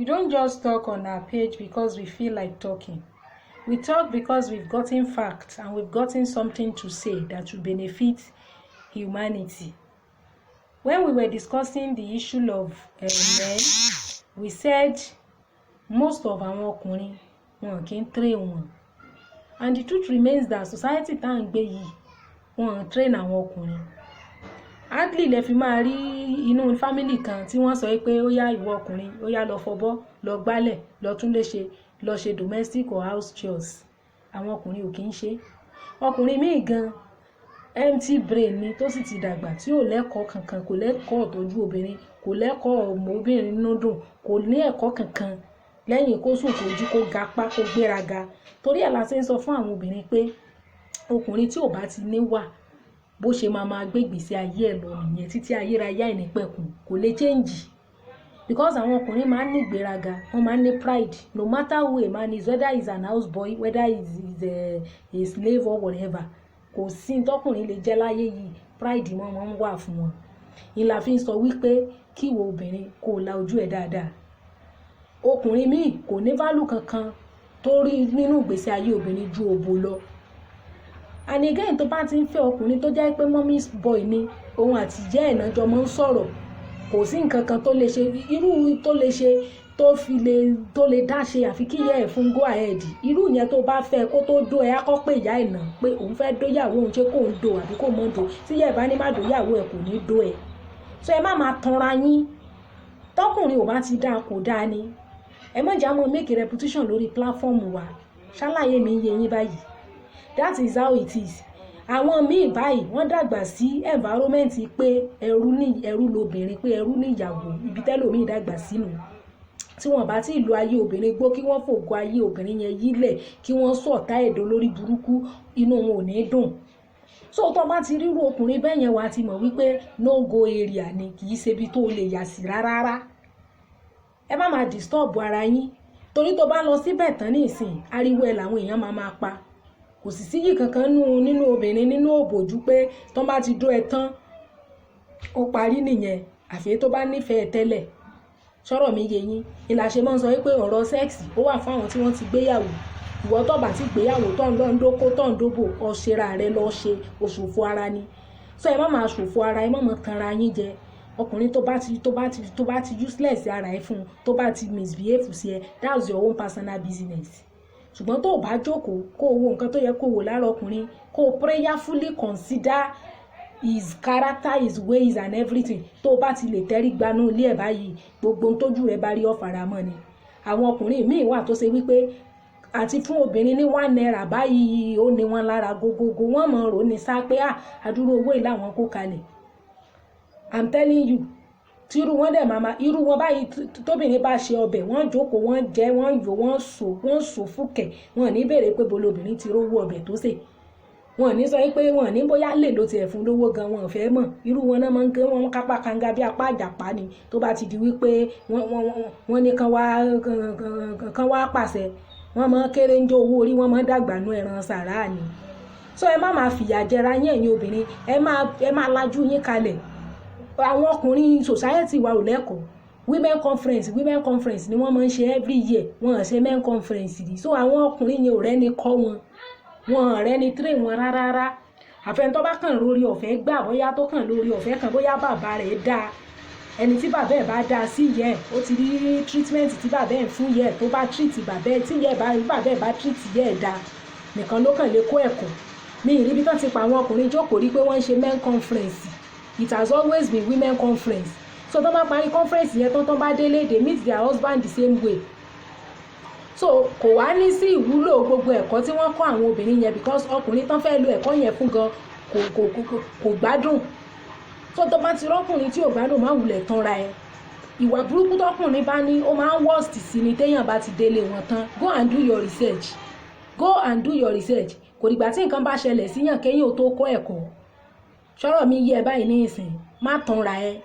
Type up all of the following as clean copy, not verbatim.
We don't just talk on our page because we feel like talking. We talk because we've gotten facts and we've gotten something to say that will benefit humanity. When we were discussing the issue of men, we said most of our okunrin wọn kì í train wọn. And the truth remains that society tá ń gbé yìí wọn train àwọn ọkùnrin. Hardly lẹ fi máa rí inú family kan tí wọ́n sọ pé ó yá ìwọ ọkùnrin ó yá lọ fọbọ́ lọ gbálẹ̀ lọ tún lè ṣe lọ ṣe domestic or house chores. Àwọn ọkùnrin ò kì í ṣe. Ọkùnrin míì gan empty brain ni tó sì ti dàgbà tí ò lẹ́kọ̀ọ́ kankan, kò lẹ́kọ̀ọ́ ìtọ́jú obìnrin, kò lẹ́kọ̀ọ́ ọmọ obìnrin nínú dùn, kò ní ẹ̀kọ́ kankan lẹ́yìn kó sùn kó jí kó gapá kó gbéraga. Torí ẹ̀ la ṣe ń sọ fún àwọn obìnrin pé ọkùnrin tí ò bá ti níwà bó ṣe máa gbé ìgbésí ayé ẹ̀ lọ nìyẹn títí ayérayé àìnípẹ̀kun kò lè change. Because àwọn ọkùnrin máa ń ní ìgbéraga, wọ́n máa ń ní pride. No matter who a man is, whether he's an house boy, whether he's a slave or whatever, kò sí tọkùnrin lè jẹ́ láyé yìí, pride wọn máa ń wà fún wọn. Ìlà fi ń sọ wípé kí ìwọ obìnrin kó la ojú ẹ̀ dáadáa. Ọkùnrin míì kò ní value kankan tó rí nínú ìgbésí ayé obìnrin ju òbò lọ. And again tó bá ti ń fẹ́ ọkùnrin tó jẹ́ pé mommy's boy ni òun àti ìyá ẹ̀ náà jọ máa ń sọ̀rọ̀, kò sí nǹkan kan tó lè ṣe irú tó lè ṣe tó lè dá ṣe àfi kí ìyá ẹ̀ fún go ahead. Irú yẹn tó bá fẹ́ kó tó dó ẹ á kọ́ pé ìyá ẹ̀ náà pé òun fẹ́ dóyàwó òun ṣe kó ń do àbí kó mọ́ do, tí ìyá ẹ̀ bá ní má dóyàwó ẹ̀ kò ní dó ẹ̀. So ẹ má máa tanra yín. Tọkùnrin ò bá ti dáa kò dáa ni. Ẹ má jà mọ́ make a reputation lórí platform wa. Ṣàlàyé mi yé yín báyìí. That is how it is. Àwọn míì báyìí wọ́n dàgbà sí environment pé ẹrú lobìnrin, pé ẹrú ní ìyàwó, ibi tẹ́lòmíì dàgbà sínú. Tí wọ́n bá ti ìlú ayé obìnrin gbó kí wọ́n fògo ayé obìnrin yẹn yílẹ̀ kí wọ́n sọ̀tá ẹ̀dọ̀ lórí burúkú, inú wọn ò ní dùn. So tó bá ti ríru ọkùnrin bẹ́ẹ̀ yẹn wá ti mọ̀ wípé no go area ni, kì í ṣe ibi tó lè yà sí rárá. Ẹ má máa disturb ara yín. Torí tó bá lọ síbẹ̀ tán ní ìsìn ariwo ẹ̀ làwọn èèyàn máa pa. Kò sì síyì kankan nínú obìnrin nínú òbòjú pé tó bá ti dó ẹ tán ó parí nìyẹn, àfi tó bá nífẹ̀ẹ́ tẹ́lẹ̀. Sọ̀rọ̀ mi yé yín. Ìlà ṣe máa ń sọ wípé ọ̀rọ̀ sẹ́ẹ̀sì ó wà fún àwọn tí wọ́n ti gbéyàwó. Ìwọ tó bá ti gbéyàwó tó ń lọ ń dóko tó ń dóbò ọ̀ṣẹ́ra rẹ lọ ṣe òṣòfò ara ni. So ẹ má máa ṣòfò ara, ẹ má máa tanra yín jẹ. Ọkùnrin tó bá ti useless ara ẹ fún, tó bá ti misbehave sí ẹ, that's your own personal business. Ṣùgbọ́n tó bá jókòó kó wo nǹkan tó yẹ kó wò lára ọkùnrin, kó prayerfully consider his character, his ways and everything. Tó bá ti lè tẹrí gbanú ilé ẹ̀ báyìí, gbogbo ohun tójú rẹ̀ bá rí ó faramọ́ ni. Àwọn ọkùnrin míì wà tó ṣe wípé àti fún obìnrin ní 1 naira báyìí ó ní wọn lára gogogo, wọ́n mọ̀ rò ní sá pé àdúró owó ìlà wọn kó kalẹ̀. I'm telling you, tí irú wọn dẹ̀ màmá irú wọn báyìí tóbìnrin bá ṣe ọbẹ̀ wọ́n jókòó wọ́n jẹ wọ́n yò wọ́n sò fúkẹ̀, wọ́n ní béèrè pé bolobìnrin ti rówó ọbẹ̀ tó sè. Wọ́n ní sọ pé wọ́n ní bóyá lè ló tiẹ̀ fún lówó gan, wọ́n fẹ́ mọ̀. Irú wọn náà máa ń gé wọn kápá kanga bí apá àjàpá ni. Tó bá ti di wípé wọ́n ní kan wá pàṣẹ, wọ́n máa kéré ń jó owó orí, wọ́n máa dàgbà nú ẹran sàrá ni. So ẹ má máa fìyà jẹra yín ẹ̀yin obìnrin, ẹ má lajú yín kalẹ̀. Àwọn ọkùnrin society wa ò lẹ́kọ̀ọ́. Women conference ni wọ́n máa ń ṣe every year, wọ́n ṣe men conference rí. So àwọn ọkùnrin yẹn ò rẹ́ni kọ́ wọn, wọ́n rẹ́ni train wọn rárá. Àfẹn tó bá kàn lórí ọ̀fẹ́ gbà, bóyá tó kàn lórí ọ̀fẹ́ kan, bóyá bàbá rẹ̀ dáa, ẹni tí bàbá ẹ̀ bá dáa sí yẹ ó ti rí treatment tí bàbá ẹ̀ fún yẹ tó bá treat bàbá ẹ̀ tí bàbá ẹ̀ bá treat yẹ ẹ̀ dáa nìkan ló kàn lè kó ẹ̀kọ́. Mi ì rí bí tán ti pa àwọn ọkùnrin jókòó rí pé wọ́n ń ṣe men conference. It has always been women conference. So tó bá parí conference yẹn tán bá délé, they meet their husband the same way. So kò wá ní sí ìwúlò gbogbo ẹ̀kọ́ tí wọ́n kọ́ àwọn obìnrin yẹn, because ọkùnrin tán fẹ́ lo ẹ̀kọ́ yẹn fún gan kò gbádùn. So tó bá ti rọ́kùnrin tí ò gbádùn má wulẹ̀ tanra ẹ. Ìwà burúkú tọkùnrin bá ní ó máa ń worst sí ni téèyàn bá ti délé wọn tán. Go and do your research. Kò dìgbà tí nǹkan bá ṣẹlẹ̀ síyàn kéyìn ò tó kọ́ ẹ̀kọ́. Sọ̀rọ̀ mi yé ẹ báyìí ní ìsìn, má tanra ẹ.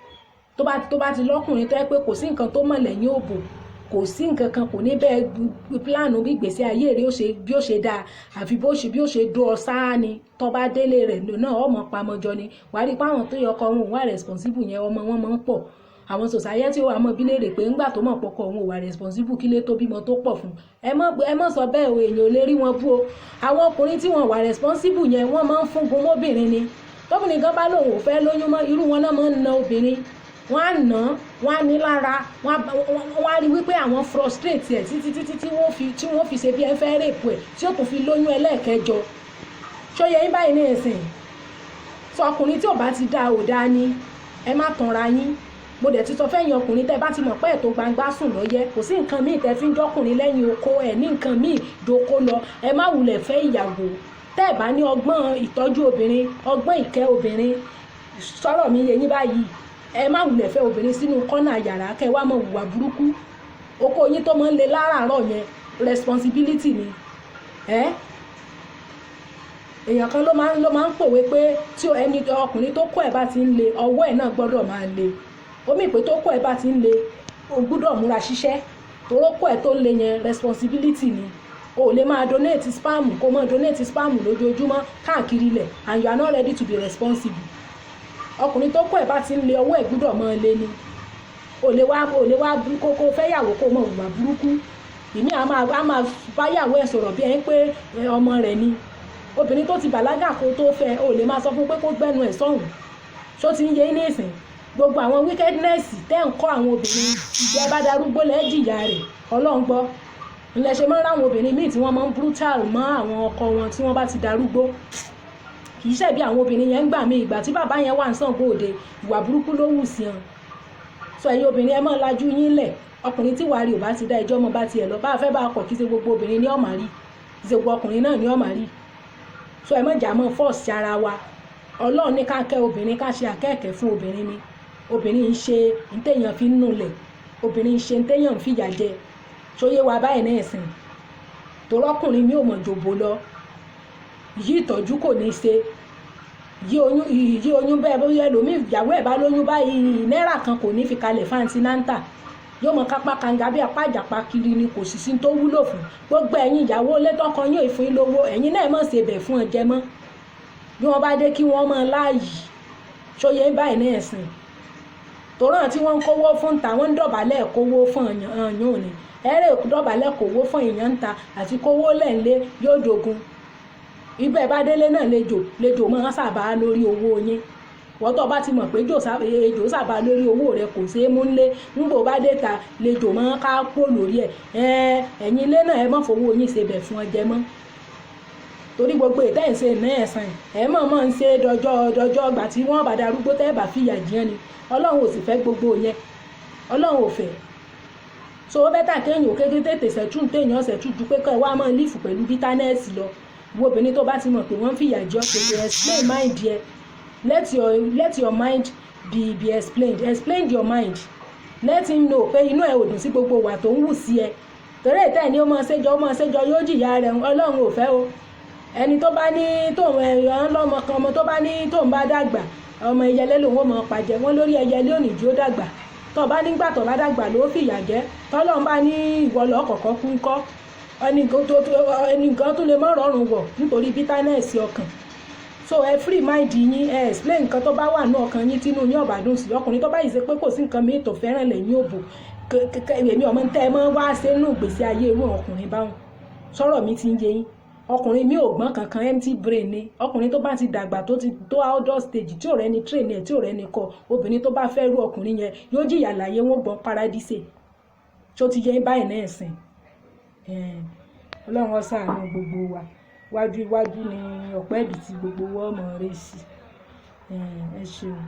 Tó bá ti lọ́kùnrin tó yẹ pé kò sí nǹkan tó mọ̀ lẹ́yìn òbò, kò sí nǹkan kan, kò ní bẹ́ẹ̀ pílánù bí ìgbésí ayé rẹ̀ bí ó ṣe dáa àfi bí ó ṣe dó ọ sáá ni. Tó bá délé rẹ̀ náà ọmọ pamọ́jọ ni. Wàá rí pé àwọn tó yẹ ọkọ wọn wà responsible yẹn ọmọ wọn máa ń pọ̀. àwọn society ó wà mọ́ bí léèrè pé ńgbà tó mọ̀ pọkọ òun ò wà responsible kí lé tó bímọ tó pọ̀ fún ẹ mọ̀ sọ bẹ́ẹ̀ o èèyàn ò lè rí wọn bú o àwọn ọkùnrin tí wọ́n wà responsible yẹn wọ́n máa ń fúngun mọ́bìnrin ni tóbìnrin gan bá lòun ò fẹ́ lóyún mọ́ irú wọn náà máa ń na obìnrin wọ́n á nà án wọ́n á ní lára wọ́n á rí wípé àwọn frustrate ẹ̀ títí tí wọ́n fi ṣe bí ẹ fẹ́ rèpù ẹ̀ tí ó tún fi lóyún ẹlẹ́ẹ̀kẹjọ ṣóyẹ yín báyìí ní ìsìn sọ ọkùnrin tí ò bá ti dá ò dá ní ẹ má tanra yín mo dẹ̀ ti sọ fẹ́yìn ọkùnrin tẹ́ bá ti mọ̀ pé ètò gbangba sùn lọ́yẹ́ kò sí nǹkan míì tẹ́ fi ń jọ́kùnrin lẹ́yìn oko ẹ̀ ní nǹkan míì doko lọ ẹ má wulẹ̀ fẹ́ ìyàwó tẹ́ ẹ̀ bá ní ọgbọ́n ìtọ́jú obìnrin ọgbọ́n ìkẹ́ obìnrin sọ̀rọ̀ mi yé yín báyìí ẹ má wulẹ̀ fẹ́ obìnrin sínú kọ́nà yàrá kẹ́ wá mọ̀ hùwà burúkú oko yín tó máa ń le láràárọ̀ yẹn responsibility ni èèyàn kan ló máa ń pòwe pé tí ẹni ọkùnrin tó kọ́ ẹ̀ bá ti ń le ọwọ́ ẹ̀ náà gbọ́dọ̀ máa le omi ìpè tó kọ́ ẹ̀ bá ti ń le o gbọ́dọ̀ múra ṣiṣẹ́ toró kọ́ ẹ̀ tó ń le yẹn responsibility ni o ò lè máa donate spam kó máa donate spam lójoojúmọ́ káàkiri ilẹ̀ and you are not ready to be responsible ọkùnrin tó kọ́ ẹ̀ bá ti ń le ọwọ́ ẹ̀ gbọ́dọ̀ máa le ni o lè wá kó fẹ́yàwó kó mọ̀ hùwà burúkú ìmí a máa báyàwó ẹ̀ sọ̀rọ̀ bí ẹni pé ọmọ rẹ̀ ni obìnrin tó ti bàlágà kó tó fẹ́ o lè máa sọ fún pé kó gbẹ́nu ẹ̀ sọ́hùn ṣó ti ń yé ní ìsìn gbogbo àwọn wickedness tẹ́ ń kọ́ àwọn obìnrin ìjẹ́ bá darúgbó lẹ́jìyà rẹ̀ ọlọ́run gbọ́ ńlẹ̀ ṣe máa ń ráwọn obìnrin míì tí wọ́n máa ń brutal mọ́ àwọn ọkọ wọn tí wọ́n bá ti darúgbó kì í ṣẹ̀bi àwọn obìnrin yẹn ń gbà mí ìgbà tí bàbá yẹn wà ń sàn gbòde ìwà burúkú ló wù sí wọn sọ ẹ̀yin obìnrin ẹ máa lajú yín lẹ̀ ọkùnrin tí wàá rí ò bá ti dá ẹjọ́ mọ́ bá tiẹ̀ lọ bá a fẹ́ bá a kọ̀ kí ṣe gbogbo obìnrin ní ọ̀mà rí kí ṣe gbogbo ọkùnrin náà ní ọ̀mà rí so ẹ má jà mọ́ fọ́ọ̀sì ara wa ọlọ́run ní ká kẹ́ obìnrin ká ṣe àkẹ́kẹ́ fún obìnrin ni obìnrin ń ṣe ntẹ̀yàn fi ń nulẹ̀ obìnrin ń ṣe ntẹ̀yàn ń fìyà jẹ ṣóyé wa báyìí náà ẹ̀sìn torọ́kùnrin mi ò mọ̀ jòbó lọ yí ìtọ́jú kò ní ṣe yí oyún bẹ́ẹ̀ bóyá ẹlòmíì ìyàwó ẹ̀ bá lóyún báyìí náírà kan kò ní fi kalẹ̀ fáńtínáńtà yóò mọ kápá kanga bí apá ìjàpá kiri ni kò sì sí tó wúlò fún gbogbo ẹ̀yin ìyàwó létọ́kọ yóò ìfún lówó ẹ̀yin náà mọ̀ ṣe bẹ̀ fún ọjẹ́ mọ́ bí wọ́n bá dé kí wọ́n mọ̀ láàyè ṣóyé báyìí náà ẹ̀sìn tòrán tí wọ́n ń kówó fún ta wọ́n ń dọ̀bálẹ̀ kówó fún ọ̀yàn òní ẹ̀rẹ́ dọ̀bálẹ̀ kówó fún èèyàn ń ta àti kówó lẹ́ǹlé yóò dogun ibẹ̀ bá délé náà lejò máa sábà lórí owó yín wọ́n tó bá ti mọ̀ pé ejò sábà lórí owó rẹ̀ kò ṣeé mú nlé nígbò bá dé ta lejò máa ká pò lórí ẹ̀ ẹ̀yin ilé náà ẹ má fowó yín ṣe bẹ̀ fún ọjẹ́ mọ́ torí gbogbo ìtẹ́ ìṣe náà ẹ̀sán ẹ̀ mọ̀ ń ṣe dọjọ́ ọgbà tí wọ́n bá darúgbó tẹ́ bá fìyà jẹ́ ni ọlọ́run ò sì fẹ́ gbogbo yẹn ọlọ́run ò fẹ́ so ó bẹ́tà kéèyàn kékeré tètè ṣẹ̀tún téèyàn ṣẹ̀tún ju pé kọ́ ẹ̀ wá máa lífù pẹ̀lú bítánẹ́ẹ̀sì lọ wo obìnrin tó bá ti mọ̀ pé wọ́n ń fìyà jẹ́ ọ̀ṣẹ̀ṣẹ̀ explain mind yẹ let your mind be explain your mind let him know pé inú ẹ̀ ò dùn sí gbogbo wà tó ń wù sí ẹ torí ìtẹ́ ni ó máa ṣéjọ yóò jìyà rẹ̀ ọlọ́run ò fẹ́ o ẹni tó bá ní tóun ẹ̀yàn lọ́mọ kan ọmọ tó bá ní tóun bá dàgbà ọmọ ẹyẹlé lòun ò mọ pàjẹ́ wọn lórí ẹyẹlé òní jí ó dàgbà tó bá nígbà tó bá dàgbà ló fìyà jẹ tọ́lọ́run bá ní ìwọ lọ kọ̀ọ̀kan kú ń kọ́ ẹnìkan tó lè mọ́ rọrùn wọ̀ nítorí bítánẹ́ẹ̀sì ọkàn so ẹ free mind yín ẹ explain nǹkan tó bá wà ní ọkàn yín tínú yín ọ̀bà dùn sí ọkùnrin tó bá yìí ṣe pé kò sí nǹkan mìíràn tó fẹ́ràn lẹ́yìn òbò èmi ọmọ ń tẹ́ ẹ mọ́ wá ṣe nínú ìgbésí ayé irú ọkùnrin báwọn sọ̀rọ̀ mi ti ń yé yín ọkùnrin mi ò gbọ́n kankan empty brain ni ọkùnrin tó bá ti dàgbà tó outdoor stage tí ò rẹni train ẹ̀ tí ò rẹni kọ obìnrin tó bá fẹ́ rú ọkùnrin yẹn yóò jìyà láyé wọn gbọ́n paradise tó ti yẹ báyìí náà sìn ọlọ́run ó ṣàánú gbogbo wa wájú ni ọ̀pẹ́ ìbí tí gbogbo wa ọmọ rẹ̀ sí ẹ ṣeun.